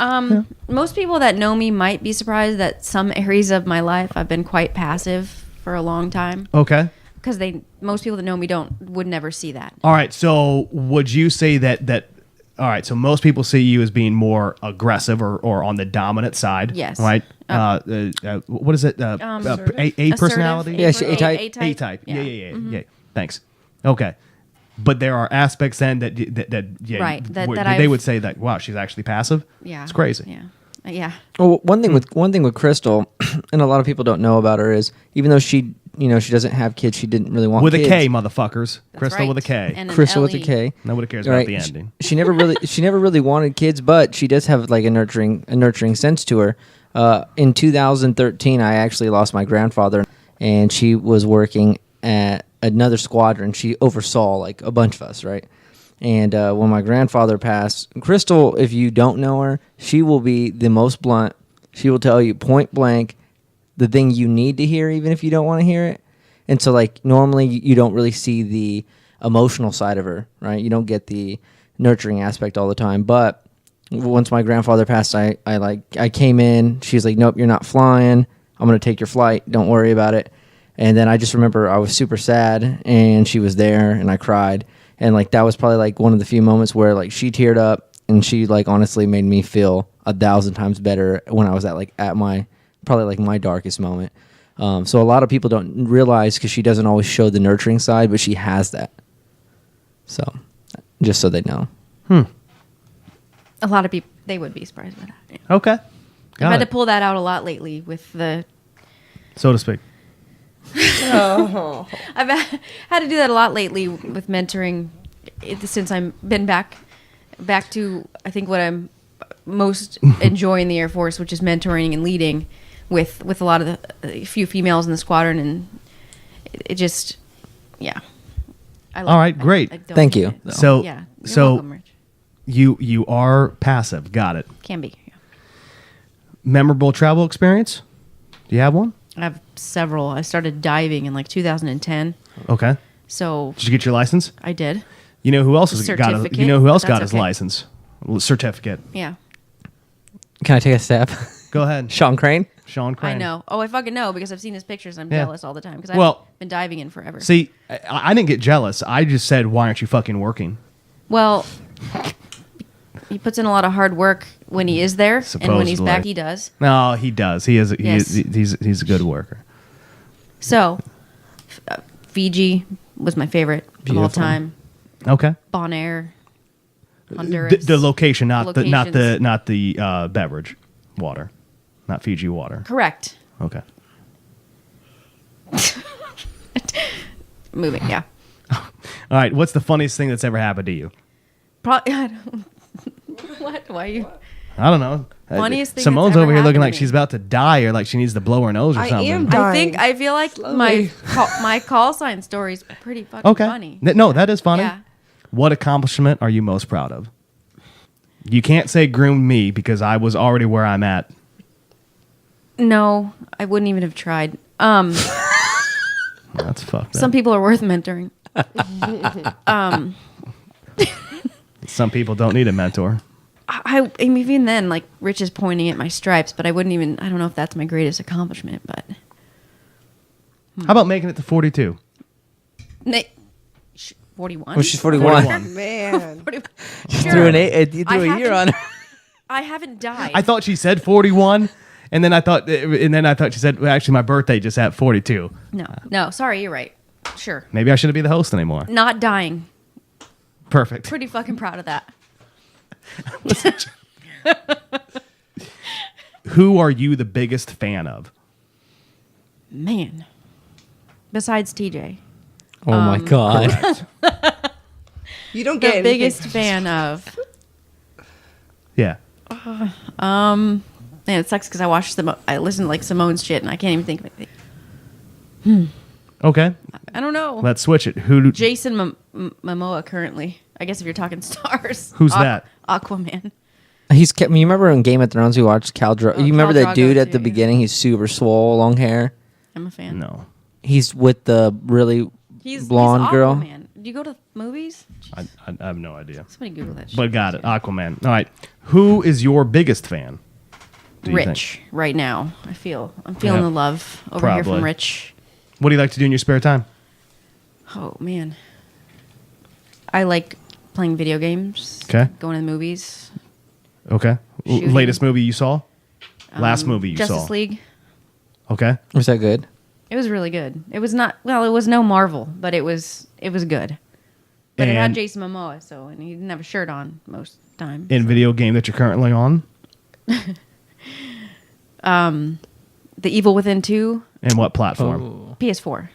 [SPEAKER 3] Most people that know me might be surprised that some areas of my life I've been quite passive for a long time.
[SPEAKER 1] Okay.
[SPEAKER 3] Because most people that know me would never see that.
[SPEAKER 1] All right. So would you say that? All right. So most people see you as being more aggressive or on the dominant side.
[SPEAKER 3] Yes.
[SPEAKER 1] Right. What is it? A personality.
[SPEAKER 4] Yeah, A-type.
[SPEAKER 1] A-type.
[SPEAKER 3] Yeah.
[SPEAKER 1] Yeah. Thanks. Okay. But there are aspects then that they would say that, wow, she's actually passive.
[SPEAKER 3] Yeah.
[SPEAKER 1] It's crazy.
[SPEAKER 3] Yeah.
[SPEAKER 4] Well, one thing with Krystle, and a lot of people don't know about her is even though she doesn't have kids, she didn't really want
[SPEAKER 1] with
[SPEAKER 4] kids.
[SPEAKER 1] a K, motherfuckers.
[SPEAKER 3] That's
[SPEAKER 1] Krystle
[SPEAKER 3] right.
[SPEAKER 1] with a K.
[SPEAKER 3] And an
[SPEAKER 4] Krystle with
[SPEAKER 3] LE.
[SPEAKER 4] a K.
[SPEAKER 1] Nobody cares
[SPEAKER 4] Right.
[SPEAKER 1] about the ending.
[SPEAKER 4] She never really wanted kids, but she does have like a nurturing sense to her. In 2013, I actually lost my grandfather, and she was working at another squadron. She oversaw like a bunch of us, right? And when my grandfather passed, Krystle, if you don't know her, she will be the most blunt. She will tell you point blank the thing you need to hear, even if you don't want to hear it. And so, like, normally you don't really see the emotional side of her, right? You don't get the nurturing aspect all the time. But once my grandfather passed, I came in. She's like, nope, you're not flying. I'm going to take your flight. Don't worry about it. And then I just remember I was super sad, and she was there, and I cried. And, like, that was probably, like, one of the few moments where, like, she teared up, and she, like, honestly made me feel 1,000 times better when I was at my probably, like, my darkest moment. So a lot of people don't realize, because she doesn't always show the nurturing side, but she has that. So, just so they know.
[SPEAKER 3] A lot of people, they would be surprised by that. Yeah.
[SPEAKER 1] Okay.
[SPEAKER 3] I've
[SPEAKER 1] Got
[SPEAKER 3] had
[SPEAKER 1] it.
[SPEAKER 3] to pull that out a lot lately with the...
[SPEAKER 1] So to speak.
[SPEAKER 3] I've had to do that a lot lately with mentoring since I've been back to, I think, what I'm most enjoying in the Air Force, which is mentoring and leading with a lot of a few females in the squadron, and it just, yeah.
[SPEAKER 1] All right, great.
[SPEAKER 3] I don't
[SPEAKER 4] Thank
[SPEAKER 3] hate
[SPEAKER 4] you.
[SPEAKER 3] it.
[SPEAKER 1] So,
[SPEAKER 3] Yeah, you're
[SPEAKER 1] so
[SPEAKER 3] welcome, Rich.
[SPEAKER 1] you are passive. Got it.
[SPEAKER 3] Can be. Yeah.
[SPEAKER 1] Memorable travel experience? Do you have one?
[SPEAKER 3] I have several. I started diving in like 2010,
[SPEAKER 1] Okay.
[SPEAKER 3] so
[SPEAKER 1] Did you get your license?
[SPEAKER 3] I did.
[SPEAKER 1] You know who else has got?
[SPEAKER 3] Certificate,
[SPEAKER 1] You know who else
[SPEAKER 3] but
[SPEAKER 1] got
[SPEAKER 3] that's
[SPEAKER 1] his
[SPEAKER 3] okay.
[SPEAKER 1] license? Certificate.
[SPEAKER 3] Yeah,
[SPEAKER 4] Can I take a step?
[SPEAKER 1] Go ahead,
[SPEAKER 4] Sean Crane?
[SPEAKER 1] Sean Crane.
[SPEAKER 3] I know. Oh, I fucking know because I've seen his pictures. I'm
[SPEAKER 1] Yeah.
[SPEAKER 3] jealous all the time because
[SPEAKER 1] Well-
[SPEAKER 3] I've been diving in forever.
[SPEAKER 1] See, I didn't get jealous. I just said, "Why aren't you fucking working?"
[SPEAKER 3] Well, he puts in a lot of hard work when he is there, and when he's
[SPEAKER 1] Supposedly.
[SPEAKER 3] back, he does.
[SPEAKER 1] No, he does. He is.
[SPEAKER 3] Yes.
[SPEAKER 1] He's a good worker.
[SPEAKER 3] So, Fiji was my favorite of all
[SPEAKER 4] Beautiful.
[SPEAKER 3] time.
[SPEAKER 1] Okay.
[SPEAKER 3] Bonaire, Honduras.
[SPEAKER 1] The location, not the
[SPEAKER 3] Locations.
[SPEAKER 1] beverage, water, not Fiji water.
[SPEAKER 3] Correct.
[SPEAKER 1] Okay.
[SPEAKER 3] Moving, yeah.
[SPEAKER 1] All right. What's the funniest thing that's ever happened to you?
[SPEAKER 3] Probably. I don't, what? Why you?
[SPEAKER 1] I don't know.
[SPEAKER 3] Funniest thing
[SPEAKER 1] Simone's
[SPEAKER 3] that's ever
[SPEAKER 1] over here looking
[SPEAKER 3] happened
[SPEAKER 1] like
[SPEAKER 3] to
[SPEAKER 1] she's
[SPEAKER 3] me.
[SPEAKER 1] about to die, or like she needs to blow her nose or
[SPEAKER 2] I
[SPEAKER 1] something.
[SPEAKER 2] am
[SPEAKER 3] I
[SPEAKER 2] dying.
[SPEAKER 3] feel like
[SPEAKER 2] Slowly.
[SPEAKER 3] my call sign story is pretty fucking
[SPEAKER 1] Okay.
[SPEAKER 3] funny.
[SPEAKER 1] No, that is funny.
[SPEAKER 3] Yeah.
[SPEAKER 1] What accomplishment are you most proud of? You can't say groomed me because I was already where I'm at.
[SPEAKER 3] No, I wouldn't even have tried.
[SPEAKER 1] That's fucked
[SPEAKER 3] Some
[SPEAKER 1] up.
[SPEAKER 3] people are worth mentoring.
[SPEAKER 1] Some people don't need a mentor.
[SPEAKER 3] I mean, even then, like Rich is pointing at my stripes, but I wouldn't even. I don't know if that's my greatest accomplishment, but
[SPEAKER 1] How about making it to 42?
[SPEAKER 3] 41.
[SPEAKER 4] Well, she's 41.
[SPEAKER 1] 41.
[SPEAKER 2] Man.
[SPEAKER 4] You threw, you
[SPEAKER 3] I
[SPEAKER 4] threw a year on
[SPEAKER 3] haven't-
[SPEAKER 4] her.
[SPEAKER 3] I haven't died.
[SPEAKER 1] I thought she said 41, and then I thought she said, well, actually, my birthday just at 42.
[SPEAKER 3] No. Sorry, you're right. Sure.
[SPEAKER 1] Maybe I shouldn't be the host anymore.
[SPEAKER 3] Not dying.
[SPEAKER 1] Perfect.
[SPEAKER 3] Pretty fucking proud of that.
[SPEAKER 1] Who are you the biggest fan of?
[SPEAKER 3] Man. Besides TJ.
[SPEAKER 4] Oh my God.
[SPEAKER 2] You don't
[SPEAKER 3] The
[SPEAKER 2] get anything.
[SPEAKER 3] biggest fan of.
[SPEAKER 1] Yeah.
[SPEAKER 3] Man, it sucks because I listen to like Simone's shit and I can't even think of anything.
[SPEAKER 1] Okay.
[SPEAKER 3] I don't know.
[SPEAKER 1] Let's switch it. Who?
[SPEAKER 3] Jason Momoa currently. I guess if you're talking stars.
[SPEAKER 1] Who's that?
[SPEAKER 3] Aquaman.
[SPEAKER 4] You remember in Game of Thrones we watched Khal Drogo? You remember
[SPEAKER 3] Khal
[SPEAKER 4] that dude
[SPEAKER 3] Drogo
[SPEAKER 4] at the
[SPEAKER 3] too, yeah.
[SPEAKER 4] beginning? He's super swole, long hair.
[SPEAKER 3] I'm a fan.
[SPEAKER 1] No.
[SPEAKER 4] He's with the really blonde
[SPEAKER 3] he's
[SPEAKER 4] girl.
[SPEAKER 3] Aquaman. Do you go to movies?
[SPEAKER 1] I have no idea.
[SPEAKER 3] Somebody Google that shit.
[SPEAKER 1] But got it. Aquaman. All right. Who is your biggest fan? Do you
[SPEAKER 3] Rich
[SPEAKER 1] think?
[SPEAKER 3] right now. I'm feeling
[SPEAKER 1] Yeah,
[SPEAKER 3] the love over here
[SPEAKER 1] probably.
[SPEAKER 3] from Rich.
[SPEAKER 1] What do you like to do in your spare time?
[SPEAKER 3] Oh man. I like playing video games.
[SPEAKER 1] Okay.
[SPEAKER 3] Going to the movies.
[SPEAKER 1] Okay.
[SPEAKER 3] Shooting.
[SPEAKER 1] Latest movie you saw? Last movie you
[SPEAKER 3] Justice
[SPEAKER 1] saw?
[SPEAKER 3] League.
[SPEAKER 1] Okay.
[SPEAKER 4] Was that good?
[SPEAKER 3] It was really good. It was not it was no Marvel, but it was good. But it had
[SPEAKER 1] And-
[SPEAKER 3] Jason Momoa, and he didn't have a shirt on most of the time.
[SPEAKER 1] In video game that you're currently on?
[SPEAKER 3] The Evil Within 2,
[SPEAKER 1] And what platform?
[SPEAKER 3] PS4,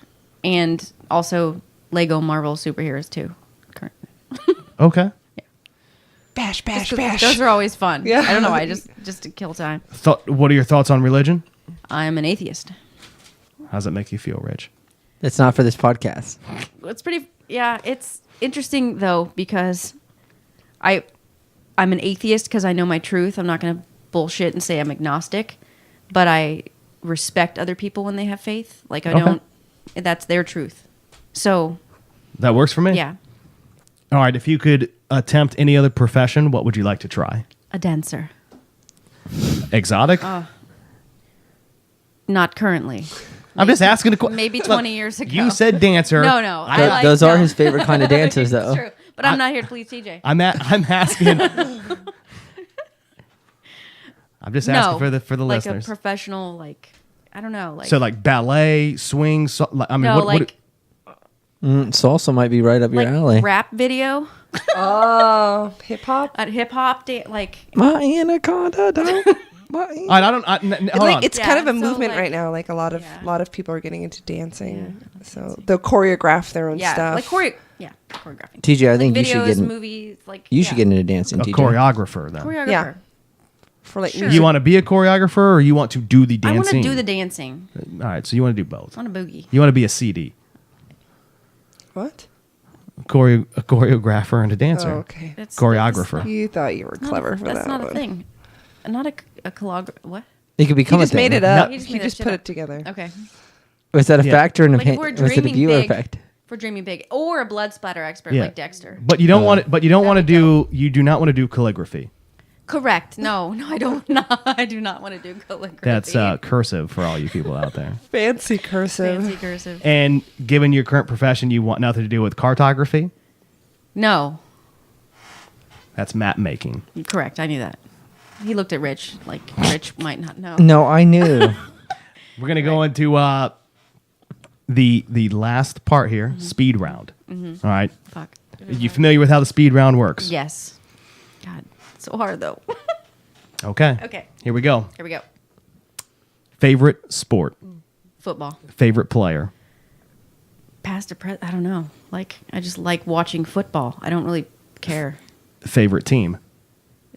[SPEAKER 3] and also Lego Marvel Superheroes 2. Currently.
[SPEAKER 1] Okay.
[SPEAKER 2] Bash, bash,
[SPEAKER 3] Just 'cause
[SPEAKER 2] bash.
[SPEAKER 3] Those are always fun.
[SPEAKER 2] Yeah.
[SPEAKER 3] I don't know why. Just to kill time.
[SPEAKER 1] What are your thoughts on religion?
[SPEAKER 3] I'm an atheist.
[SPEAKER 1] How does it make you feel, Rich?
[SPEAKER 4] It's not for this podcast.
[SPEAKER 3] It's pretty. Yeah, it's interesting though because I'm an atheist because I know my truth. I'm not going to bullshit and say I'm agnostic, but I respect other people when they have faith. Like I
[SPEAKER 1] Okay.
[SPEAKER 3] don't. That's their truth. So
[SPEAKER 1] That works for me.
[SPEAKER 3] yeah,
[SPEAKER 1] All right. If you could attempt any other profession, what would you like to try?
[SPEAKER 3] a dancer.
[SPEAKER 1] Exotic?
[SPEAKER 3] Not currently.
[SPEAKER 1] I'm just asking a question.
[SPEAKER 3] Maybe 20 years ago.
[SPEAKER 1] You said dancer.
[SPEAKER 3] No. I like,
[SPEAKER 4] Those are
[SPEAKER 3] no.
[SPEAKER 4] his favorite kind of dancers,
[SPEAKER 3] It's
[SPEAKER 4] though.
[SPEAKER 3] true. But I'm not here to please TJ.
[SPEAKER 1] I'm asking. I'm just asking for the
[SPEAKER 3] like
[SPEAKER 1] listeners.
[SPEAKER 3] a professional, like I don't know, like
[SPEAKER 1] So like ballet, swing. I mean,
[SPEAKER 3] no,
[SPEAKER 1] what?
[SPEAKER 3] like
[SPEAKER 4] Salsa might be right up your
[SPEAKER 3] like
[SPEAKER 4] alley.
[SPEAKER 3] rap video
[SPEAKER 2] Oh, hip hop.
[SPEAKER 3] at hip hop, like
[SPEAKER 4] My anaconda, don't.
[SPEAKER 1] All right, I don't. Hold on.
[SPEAKER 2] It's
[SPEAKER 3] Yeah,
[SPEAKER 2] kind of a
[SPEAKER 3] so,
[SPEAKER 2] movement
[SPEAKER 3] like-
[SPEAKER 2] right now. Like a lot of
[SPEAKER 3] Yeah.
[SPEAKER 2] people are getting into dancing. So they'll choreograph their own
[SPEAKER 3] yeah,
[SPEAKER 2] stuff.
[SPEAKER 3] like choreographing.
[SPEAKER 4] TJ, I
[SPEAKER 3] Like
[SPEAKER 4] think you
[SPEAKER 3] videos,
[SPEAKER 4] should get.
[SPEAKER 3] movies, like
[SPEAKER 4] You should get into dancing,
[SPEAKER 1] a
[SPEAKER 4] TJ.
[SPEAKER 1] choreographer then.
[SPEAKER 3] choreographer.
[SPEAKER 2] Yeah. For like
[SPEAKER 3] Sure.
[SPEAKER 2] music.
[SPEAKER 1] You want to be a choreographer or you want to do the
[SPEAKER 3] I
[SPEAKER 1] dancing?
[SPEAKER 3] want to do the dancing.
[SPEAKER 1] All right, so you want to do both.
[SPEAKER 3] I want a boogie.
[SPEAKER 1] You want to be a CD,
[SPEAKER 2] What?
[SPEAKER 1] a choreographer and a dancer.
[SPEAKER 2] Oh, okay.
[SPEAKER 3] That's
[SPEAKER 1] Choreographer.
[SPEAKER 2] You thought you were clever for
[SPEAKER 3] that's
[SPEAKER 2] that
[SPEAKER 3] not
[SPEAKER 2] one.
[SPEAKER 3] a thing. Not a collog. What?
[SPEAKER 4] It could
[SPEAKER 2] He
[SPEAKER 4] become
[SPEAKER 2] just
[SPEAKER 4] a thing.
[SPEAKER 2] made it up.
[SPEAKER 3] He just
[SPEAKER 2] He
[SPEAKER 3] made that
[SPEAKER 2] just
[SPEAKER 3] shit
[SPEAKER 2] put
[SPEAKER 3] up.
[SPEAKER 2] it together.
[SPEAKER 3] Okay.
[SPEAKER 4] Was that a
[SPEAKER 1] Yeah.
[SPEAKER 4] factor in
[SPEAKER 3] Like if we're
[SPEAKER 4] was it a
[SPEAKER 3] dreaming
[SPEAKER 4] viewer
[SPEAKER 3] big,
[SPEAKER 4] effect?
[SPEAKER 3] if we're dreaming big, or a blood splatter expert
[SPEAKER 1] Yeah.
[SPEAKER 3] like Dexter.
[SPEAKER 1] But you don't want it. But you don't want to
[SPEAKER 3] That'd be
[SPEAKER 1] do. You do not want to do calligraphy.
[SPEAKER 3] Correct. No, I don't. I do not want to do calligraphy.
[SPEAKER 1] That's cursive for all you people out there.
[SPEAKER 2] Fancy cursive.
[SPEAKER 3] fancy cursive.
[SPEAKER 1] And given your current profession, you want nothing to do with cartography.
[SPEAKER 3] No,
[SPEAKER 1] That's map making.
[SPEAKER 3] correct. I knew that. He looked at Rich like Rich might not know.
[SPEAKER 4] No, I knew.
[SPEAKER 1] We're gonna go into the last part here, speed round. All right.
[SPEAKER 3] Fuck.
[SPEAKER 1] You familiar with how the speed round works?
[SPEAKER 3] Yes. God, it's so hard though.
[SPEAKER 1] Okay.
[SPEAKER 3] Okay.
[SPEAKER 1] Here we go.
[SPEAKER 3] Here we go.
[SPEAKER 1] Favorite sport.
[SPEAKER 3] Football.
[SPEAKER 1] Favorite player.
[SPEAKER 3] Past or present? I don't know. Like I just like watching football. I don't really care.
[SPEAKER 1] Favorite team.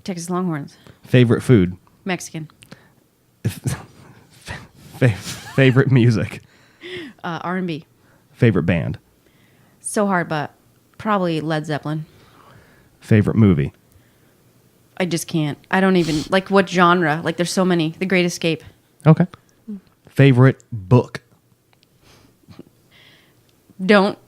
[SPEAKER 3] Texas Longhorns.
[SPEAKER 1] Favorite food.
[SPEAKER 3] Mexican.
[SPEAKER 1] Favorite music.
[SPEAKER 3] R&B.
[SPEAKER 1] Favorite band.
[SPEAKER 3] So hard, but probably Led Zeppelin.
[SPEAKER 1] Favorite movie.
[SPEAKER 3] I just can't. I don't even like what genre. Like there's so many. The Great Escape.
[SPEAKER 1] Okay. Favorite book.
[SPEAKER 3] Don't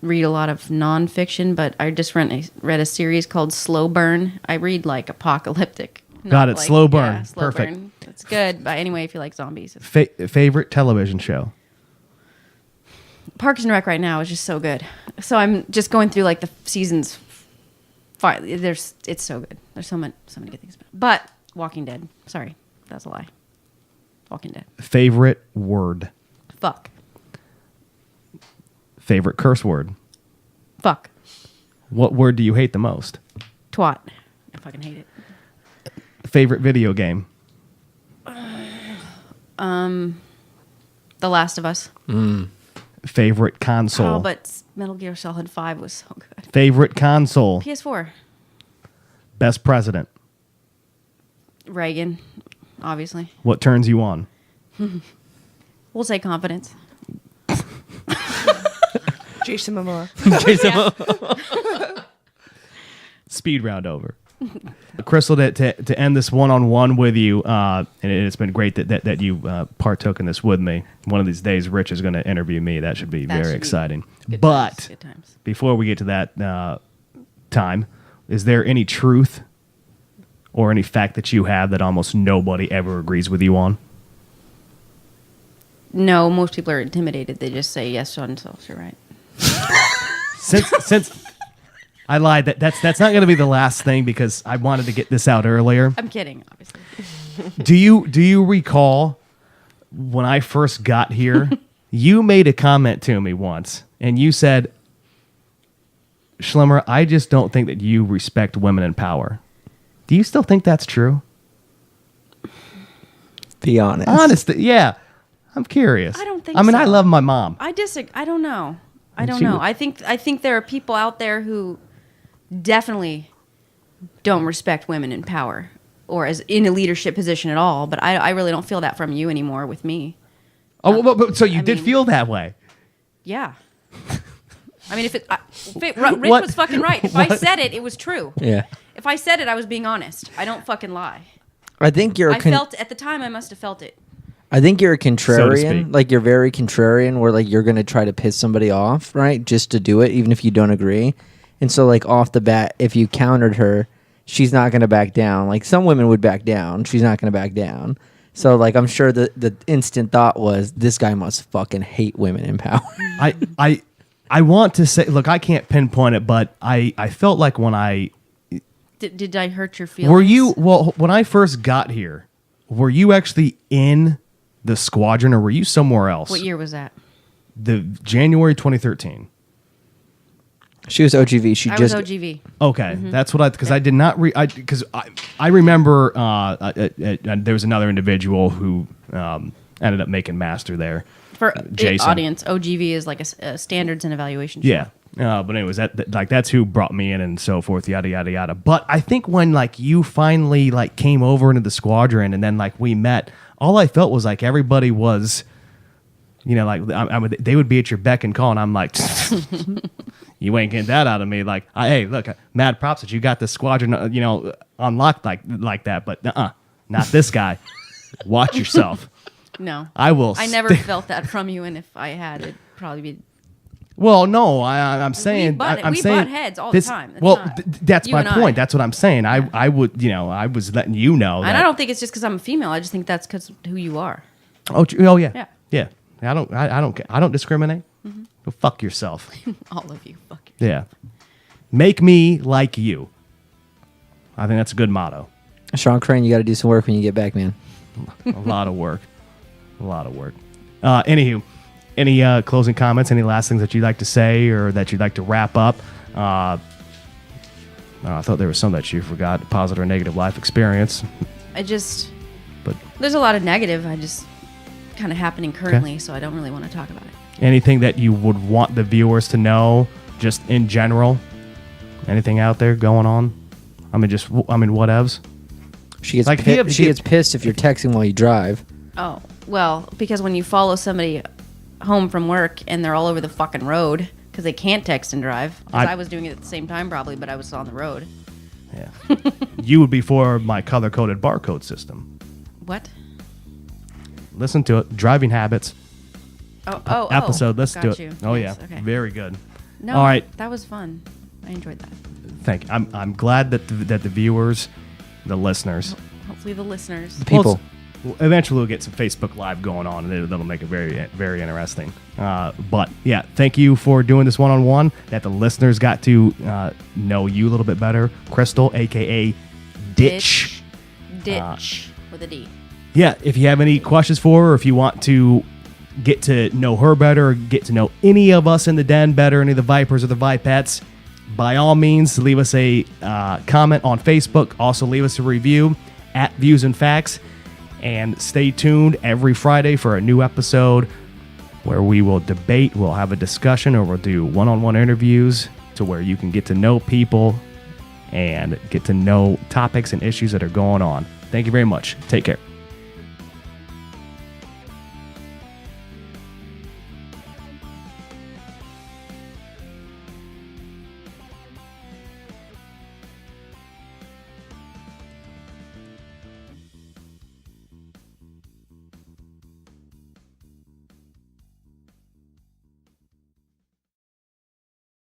[SPEAKER 3] read a lot of nonfiction, but I just read a series called Slow Burn. I read like apocalyptic. not
[SPEAKER 1] Got it. Slow burn.
[SPEAKER 3] Yeah, slow
[SPEAKER 1] Perfect.
[SPEAKER 3] burn. It's good. But anyway, if you like zombies,
[SPEAKER 1] Favorite television show.
[SPEAKER 3] Parks and Rec right now is just so good. So I'm just going through like the seasons. It's so good. There's so many good things. But Walking Dead. Sorry, that's a lie. Walking Dead.
[SPEAKER 1] Favorite word.
[SPEAKER 3] Fuck.
[SPEAKER 1] Favorite curse word.
[SPEAKER 3] Fuck.
[SPEAKER 1] What word do you hate the most?
[SPEAKER 3] Twat. I fucking hate it.
[SPEAKER 1] Favorite video game.
[SPEAKER 3] The Last of Us.
[SPEAKER 1] Favorite console.
[SPEAKER 3] Oh, but Metal Gear Solid 5 was so good.
[SPEAKER 1] Favorite console.
[SPEAKER 3] PS4.
[SPEAKER 1] Best president.
[SPEAKER 3] Reagan, obviously.
[SPEAKER 1] What turns you on?
[SPEAKER 3] We'll say confidence.
[SPEAKER 2] Jason Momoa.
[SPEAKER 1] Speed round over. Krystle, to end this one-on-one with you, and it's been great that you partook in this with me. One of these days, Rich is going to interview me. That should be
[SPEAKER 3] That should
[SPEAKER 1] very
[SPEAKER 3] be
[SPEAKER 1] exciting.
[SPEAKER 3] Good
[SPEAKER 1] But
[SPEAKER 3] times, good times.
[SPEAKER 1] before we get to that time, is there any truth or any fact that you have that almost nobody ever agrees with you on?
[SPEAKER 3] No, most people are intimidated. They just say yes on so you're right.
[SPEAKER 1] Since I lied, that's not going to be the last thing because I wanted to get this out earlier.
[SPEAKER 3] I'm kidding, obviously.
[SPEAKER 1] Do you recall when I first got here, you made a comment to me once and you said, Schlemmer, I just don't think that you respect women in power. Do you still think that's true?
[SPEAKER 4] Be honest.
[SPEAKER 1] Honest, yeah. I'm curious.
[SPEAKER 3] I don't think
[SPEAKER 1] I mean,
[SPEAKER 3] so.
[SPEAKER 1] I love my mom.
[SPEAKER 3] I disagree. I don't know. I
[SPEAKER 1] And
[SPEAKER 3] don't
[SPEAKER 1] she
[SPEAKER 3] know.
[SPEAKER 1] would-
[SPEAKER 3] I think there are people out there who definitely don't respect women in power or as in a leadership position at all. But I really don't feel that from you anymore with me.
[SPEAKER 1] Oh, but so you did feel that way.
[SPEAKER 3] Yeah. I mean, Rich was fucking right. If I said it, it was true.
[SPEAKER 4] Yeah.
[SPEAKER 3] If I said it, I was being honest. I don't fucking lie.
[SPEAKER 4] I think you're.
[SPEAKER 3] I felt at the time. I must have felt it.
[SPEAKER 4] I think you're a
[SPEAKER 1] So to
[SPEAKER 4] contrarian.
[SPEAKER 1] speak.
[SPEAKER 4] Like you're very contrarian, where like you're gonna try to piss somebody off, right? Just to do it, even if you don't agree. And so, like off the bat, if you countered her, she's not gonna back down. Like some women would back down. She's not gonna back down. So like I'm sure the instant thought was, this guy must fucking hate women in power.
[SPEAKER 1] I want to say, look, I can't pinpoint it, but I felt like when I
[SPEAKER 3] Did I hurt your feelings?
[SPEAKER 1] were you when I first got here, were you actually in the squadron or were you somewhere else?
[SPEAKER 3] What year was that?
[SPEAKER 1] The January 2013.
[SPEAKER 4] She was OGV. She
[SPEAKER 3] I
[SPEAKER 4] just
[SPEAKER 3] was OGV.
[SPEAKER 1] Okay, that's what because I did not because I remember there was another individual who ended up making master there.
[SPEAKER 3] For
[SPEAKER 1] Jason.
[SPEAKER 3] the audience, OGV is like a standards and evaluation show.
[SPEAKER 1] Yeah. But anyways, that's who brought me in and so forth, yada yada yada. But I think when like you finally like came over into the squadron and then like we met, all I felt was like everybody was, like they would be at your beck and call, and I'm like, you ain't getting that out of me. Like, hey, look, mad props that you got the squadron, unlocked like that, but not this guy. Watch yourself.
[SPEAKER 3] No,
[SPEAKER 1] I will.
[SPEAKER 3] I never felt that from you, and if I had, it'd probably be.
[SPEAKER 1] Well, no, I'm saying I'm
[SPEAKER 3] we
[SPEAKER 1] saying
[SPEAKER 3] butt heads all the time.
[SPEAKER 1] That's
[SPEAKER 3] you
[SPEAKER 1] my
[SPEAKER 3] and
[SPEAKER 1] point.
[SPEAKER 3] I.
[SPEAKER 1] That's what I'm saying. I would, I was letting you know.
[SPEAKER 3] And I don't think it's just because I'm a female. I just think that's because who you are.
[SPEAKER 1] Oh yeah.
[SPEAKER 3] Yeah.
[SPEAKER 1] Yeah. I don't discriminate. Go fuck yourself.
[SPEAKER 3] All of you. Fuck yourself.
[SPEAKER 1] Yeah. Make me like you. I think that's a good motto.
[SPEAKER 4] Sean Crane, you got to do some work when you get back, man.
[SPEAKER 1] A lot of work. A lot of work. Anywho, any closing comments? Any last things that you'd like to say or that you'd like to wrap up? I thought there was some that you forgot. Positive or negative life experience. But
[SPEAKER 3] there's a lot of negative. I just kind of happening currently, so I don't really want to talk about it.
[SPEAKER 1] anything that you would want the viewers to know, just in general? Anything out there going on? Whatevs.
[SPEAKER 4] She gets
[SPEAKER 1] Like,
[SPEAKER 4] she gets pissed if you're texting while you drive.
[SPEAKER 3] Oh, well, because when you follow somebody home from work and they're all over the fucking road because they can't text and drive. Because I was doing it at the same time probably, but I was on the road.
[SPEAKER 1] Yeah. You would be for my color-coded barcode system.
[SPEAKER 3] What?
[SPEAKER 1] Listen to it. Driving habits. Episode. Listen to
[SPEAKER 3] got
[SPEAKER 1] it.
[SPEAKER 3] you.
[SPEAKER 1] Oh,
[SPEAKER 3] Yes,
[SPEAKER 1] yeah.
[SPEAKER 3] okay.
[SPEAKER 1] Very good.
[SPEAKER 3] No,
[SPEAKER 1] All right.
[SPEAKER 3] that was fun. I enjoyed that.
[SPEAKER 1] Thank you. I'm glad that the viewers, the listeners,
[SPEAKER 3] Hopefully the listeners.
[SPEAKER 4] People.
[SPEAKER 1] Eventually we'll get some Facebook Live going on, and that'll make it very, very interesting. But yeah, thank you for doing this one-on-one. That the listeners got to know you a little bit better, Krystle, aka Ditch.
[SPEAKER 3] Ditch with a D.
[SPEAKER 1] Yeah, if you have any questions for her, or if you want to get to know her better, or get to know any of us in the den better, any of the Vipers or the Vipettes, by all means, leave us a comment on Facebook. Also, leave us a review at Views and Facts. And stay tuned every Friday for a new episode where we will debate, we'll have a discussion, or we'll do one-on-one interviews to where you can get to know people and get to know topics and issues that are going on. Thank you very much. Take care.